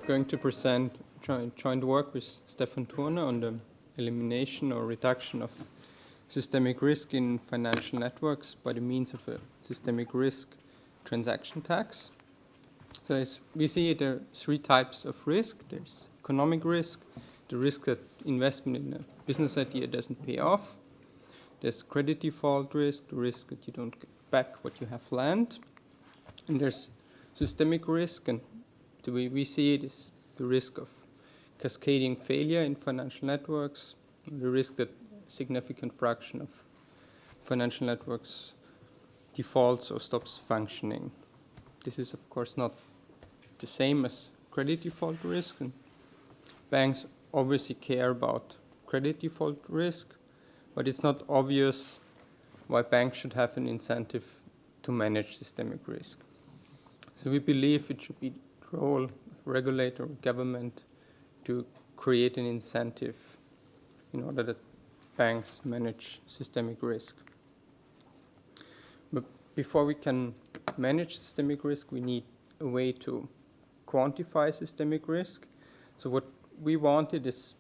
going to present joint work with Stefan Turner on the elimination or reduction of systemic risk in financial networks by the means of a systemic risk transaction tax. So as we see, there are three types of risk. There's economic risk, the risk that investment in a business idea doesn't pay off. There's credit default risk, the risk that you don't get back what you have lent. And there's systemic risk, and the way we see it is the risk of cascading failure in financial networks, the risk that a significant fraction of financial networks defaults or stops functioning. This is, of course, not the same as credit default risk, and banks obviously care about credit default risk, but it's not obvious why banks should have an incentive to manage systemic risk. So we believe it should be the role of regulator or government to create an incentive in order that banks manage systemic risk. But before we can manage systemic risk, we need a way to quantify systemic risk. So what we wanted is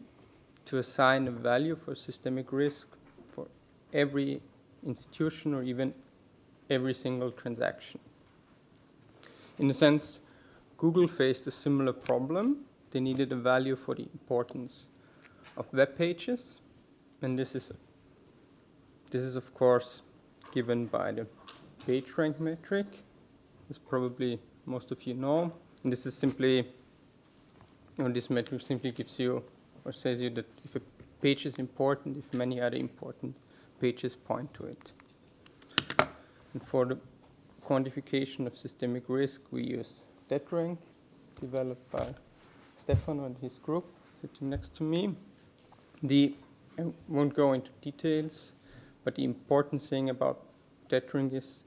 to assign a value for systemic risk for every institution or even every single transaction. In a sense, Google faced a similar problem. They needed a value for the importance of web pages, and this is of course given by the PageRank metric, as probably most of you know. And this is simply, this metric simply gives you or says you that if a page is important, if many other important pages point to it. And for the quantification of systemic risk, we use TETRank, developed by Stefan and his group, sitting next to me. I won't go into details, but the important thing about TETRank is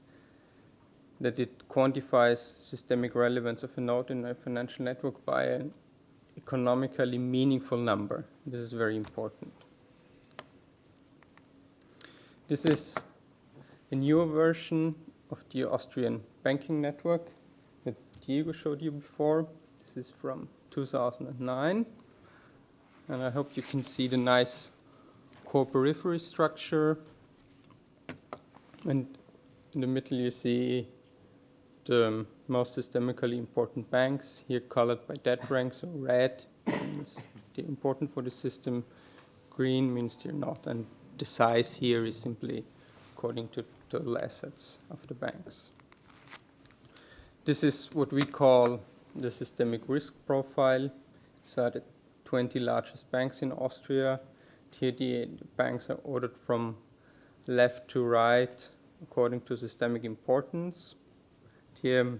that it quantifies systemic relevance of a node in a financial network by an economically meaningful number. This is very important. This is a newer version of the Austrian banking network that Diego showed you before. This is from 2009. And I hope you can see the nice core periphery structure. And in the middle you see the most systemically important banks, here colored by TETRank, so red means they're important for the system, green means they're not, and the size here is simply according to total assets of the banks. This is what we call the systemic risk profile. These are the 20 largest banks in Austria. Here the banks are ordered from left to right according to systemic importance. Here,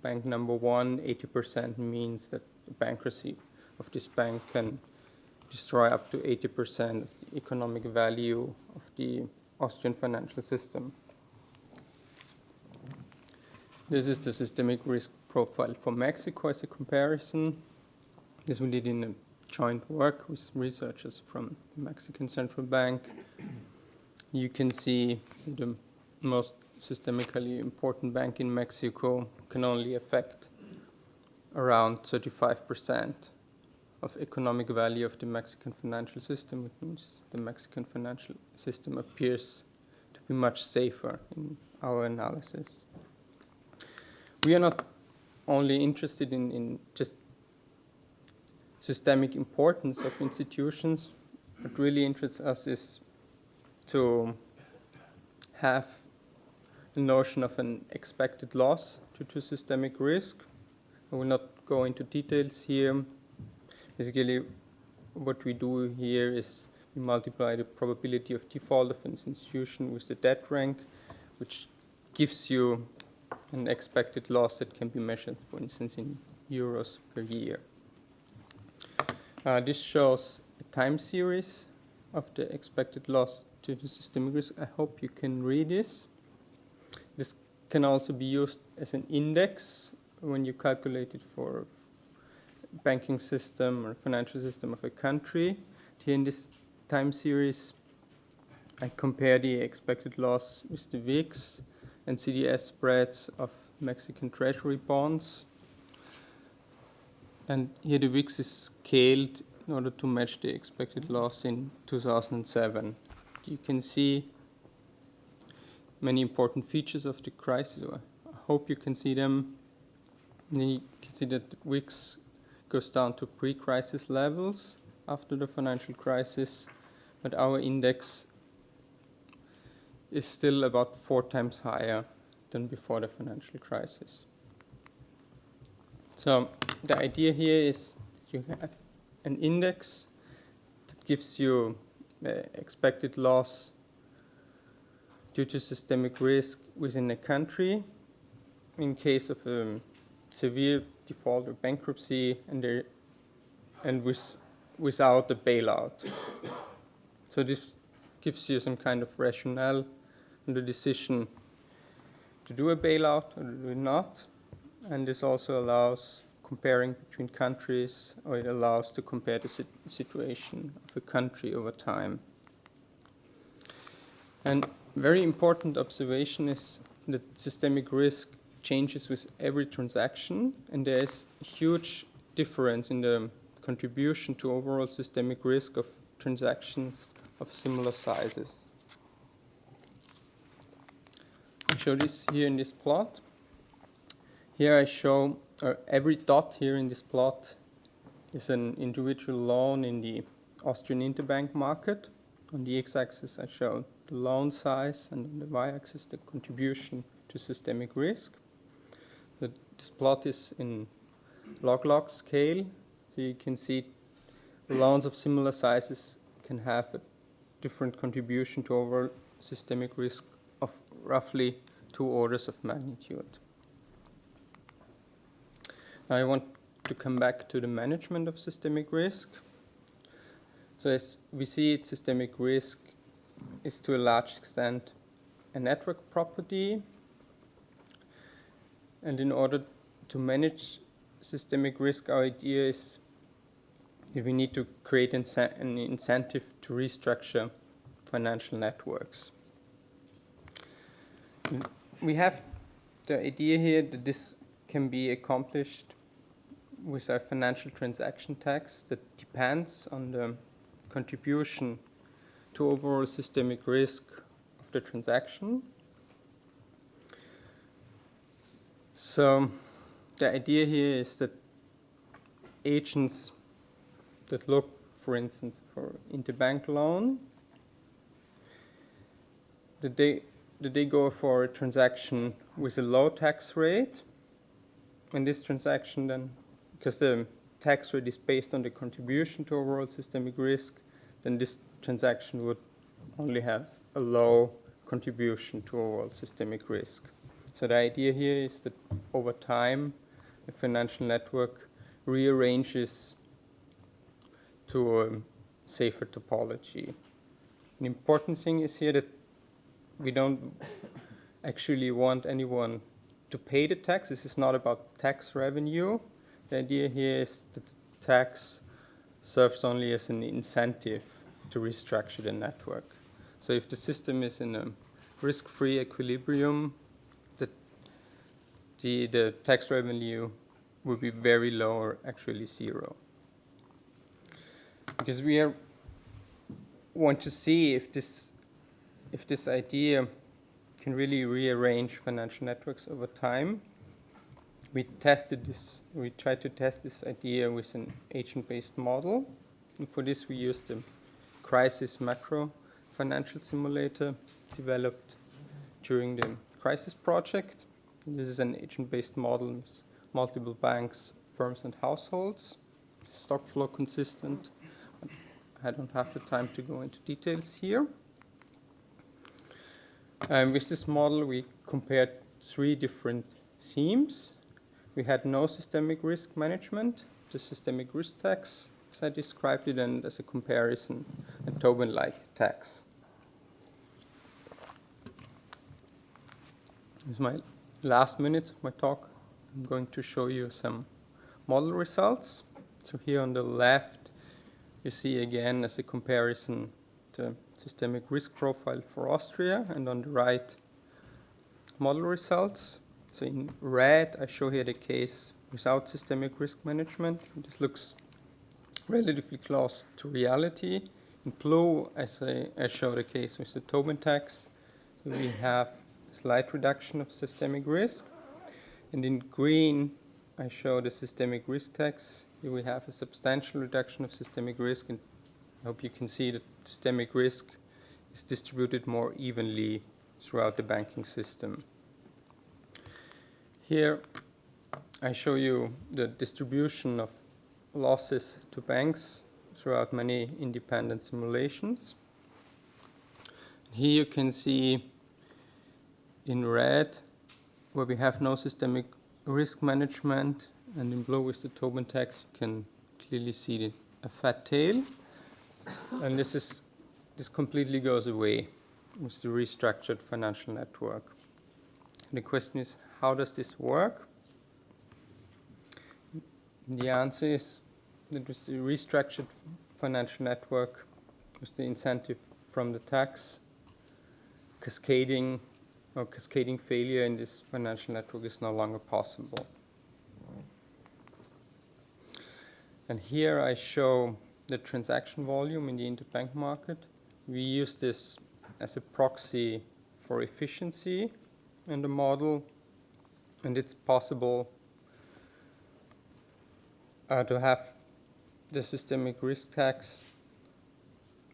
bank number 1, 80% means that the bankruptcy of this bank can destroy up to 80% of the economic value of the Austrian financial system. This is the systemic risk profile for Mexico as a comparison. This we did in a joint work with researchers from the Mexican Central Bank. You can see the most systemically important bank in Mexico can only affect around 35% of economic value of the Mexican financial system, which means the Mexican financial system appears to be much safer in our analysis. We are not only interested in just systemic importance of institutions. What really interests us is to have a notion of an expected loss due to systemic risk. I will not go into details here. Basically, what we do here is we multiply the probability of default of an institution with the TETRank, which gives you an expected loss that can be measured, for instance, in euros per year. This shows a time series of the expected loss due to systemic risk. I hope you can read this. This can also be used as an index when you calculate it for banking system or financial system of a country. Here in this time series, I compare the expected loss with the VIX and CDS spreads of Mexican treasury bonds. And here the VIX is scaled in order to match the expected loss in 2007. You can see many important features of the crisis. I hope you can see them. And you can see that the VIX goes down to pre-crisis levels after the financial crisis, but our index is still about 4 times higher than before the financial crisis. So the idea here is you have an index that gives you expected loss due to systemic risk within a country in case of a severe default or bankruptcy and without a bailout. So this gives you some kind of rationale and the decision to do a bailout or do not. And this also allows comparing between countries, or it allows to compare the situation of a country over time. And very important observation is that systemic risk changes with every transaction, and there is a huge difference in the contribution to overall systemic risk of transactions of similar sizes. I show this here in this plot. Here I show every dot here in this plot is an individual loan in the Austrian interbank market. On the x-axis I show the loan size, and on the y-axis the contribution to systemic risk. This plot is in log-log scale, so you can see loans of similar sizes can have a different contribution to overall systemic risk of roughly 2 orders of magnitude. Now I want to come back to the management of systemic risk. So as we see it, systemic risk is to a large extent a network property. And in order to manage systemic risk, our idea is that we need to create an incentive to restructure financial networks. We have the idea here that this can be accomplished with our financial transaction tax that depends on the contribution to overall systemic risk of the transaction. So the idea here is that agents that look, for instance, for interbank loan, that they go for a transaction with a low tax rate, and this transaction then, because the tax rate is based on the contribution to overall systemic risk, then this transaction would only have a low contribution to overall systemic risk. So the idea here is that over time, the financial network rearranges to a safer topology. An important thing is here that we don't actually want anyone to pay the tax. This is not about tax revenue. The idea here is that the tax serves only as an incentive to restructure the network. So if the system is in a risk-free equilibrium, the tax revenue will be very low or actually zero. Because we want to see if this idea can really rearrange financial networks over time. We tried to test this idea with an agent-based model. And for this we used the crisis macro financial simulator developed during the crisis project. This is an agent-based model with multiple banks, firms, and households. Stock flow consistent. I don't have the time to go into details here. With this model, we compared 3 different themes. We had no systemic risk management, the systemic risk tax, as I described it, and as a comparison, a Tobin-like tax. With my last minutes of my talk, I'm going to show you some model results. So here on the left, you see again as a comparison the systemic risk profile for Austria, and on the right, model results. So in red, I show here the case without systemic risk management. This looks relatively close to reality. In blue, as I show the case with the Tobin tax, we have a slight reduction of systemic risk. And in green, I show the systemic risk tax. Here we have a substantial reduction of systemic risk, and I hope you can see that systemic risk is distributed more evenly throughout the banking system. Here, I show you the distribution of losses to banks throughout many independent simulations. Here you can see in red where we have no systemic risk management, and in blue with the Tobin tax you can clearly see a fat tail, and this completely goes away with the restructured financial network. And the question is, how does this work? The answer is that with the restructured financial network, with the incentive from the tax, cascading failure in this financial network is no longer possible. And here I show the transaction volume in the interbank market. We use this as a proxy for efficiency in the model, and it's possible to have the systemic risk tax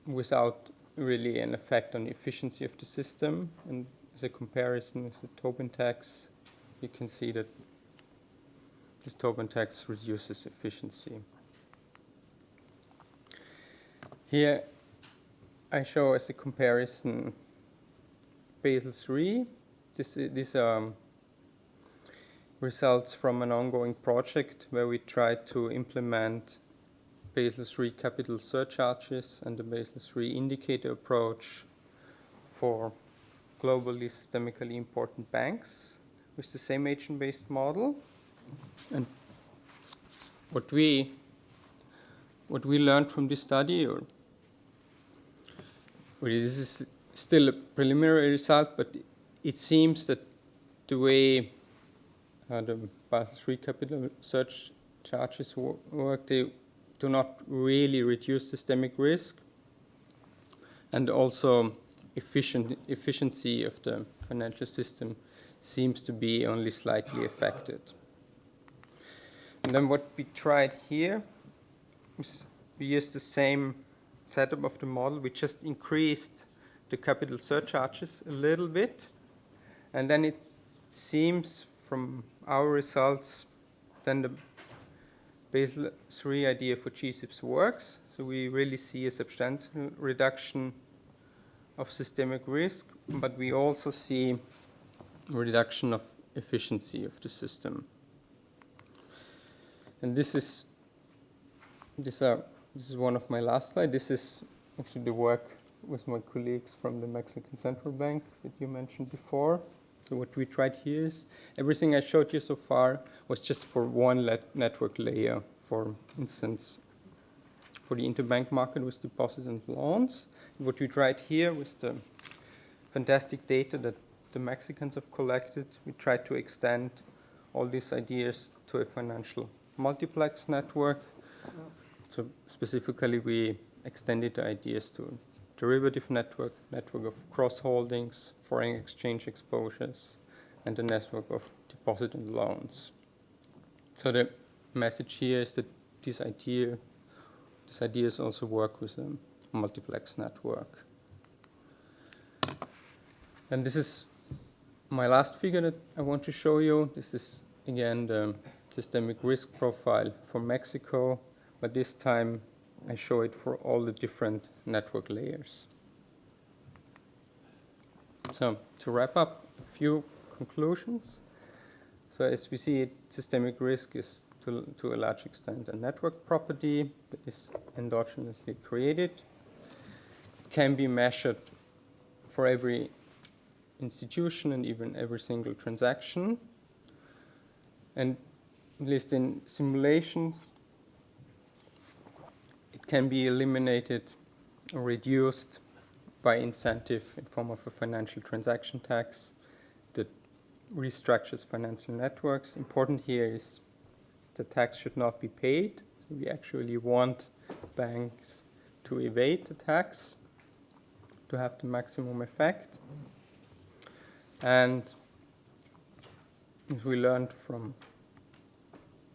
without really an effect on the efficiency of the system. And as a comparison with the Tobin tax, you can see that this Tobin tax reduces efficiency. Here I show as a comparison Basel III. These are results from an ongoing project where we tried to implement Basel III capital surcharges and the Basel III indicator approach for globally systemically important banks with the same agent-based model. And what we learned from this study, or this is still a preliminary result, but it seems that the way the Basel III capital surcharges work, they do not really reduce systemic risk, and also efficiency of the financial system seems to be only slightly affected. And then what we tried here is we used the same setup of the model. We just increased the capital surcharges a little bit, and then it seems from our results then the Basel III idea for GSIBs works. So we really see a substantial reduction of systemic risk, but we also see a reduction of efficiency of the system. And this is one of my last slides. This is actually the work with my colleagues from the Mexican Central Bank that you mentioned before. So what we tried here is everything I showed you so far was just for one network layer. For instance, for the interbank market with deposit and loans. What we tried here was the fantastic data that the Mexicans have collected. We tried to extend all these ideas to a financial multiplex network. So specifically, we extended the ideas to derivative network of cross holdings, foreign exchange exposures, and the network of deposit and loans. So the message here is that these ideas also work with a multiplex network. And this is my last figure that I want to show you. This is again the systemic risk profile for Mexico, but this time I show it for all the different network layers. So to wrap up, a few conclusions. So as we see it, systemic risk is to a large extent a network property that is endogenously created. It can be measured for every institution and even every single transaction. And at least in simulations, it can be eliminated or reduced by incentive in form of a financial transaction tax that restructures financial networks. Important here is the tax should not be paid. We actually want banks to evade the tax to have the maximum effect. And as we learned from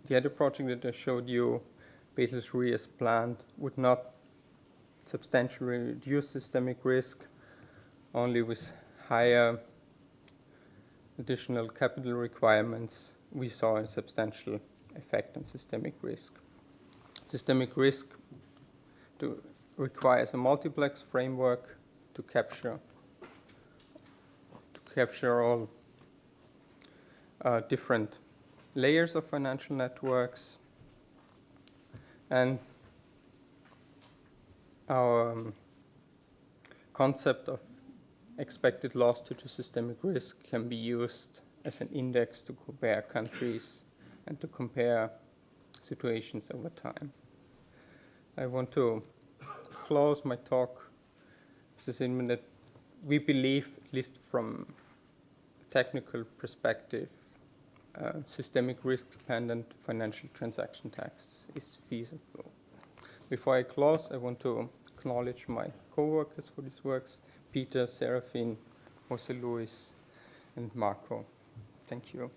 the other project that I showed you, Basel III as planned would not substantially reduce systemic risk, only with higher additional capital requirements we saw a substantial effect on systemic risk. Systemic risk requires a multiplex framework to capture all different layers of financial networks, and our concept of expected loss due to systemic risk can be used as an index to compare countries and to compare situations over time. I want to close my talk with the statement that we believe, at least from a technical perspective, systemic risk-dependent financial transaction tax is feasible. Before I close, I want to acknowledge my co-workers for these works, Peter, Serafin, Jose Luis, and Marco. Thank you.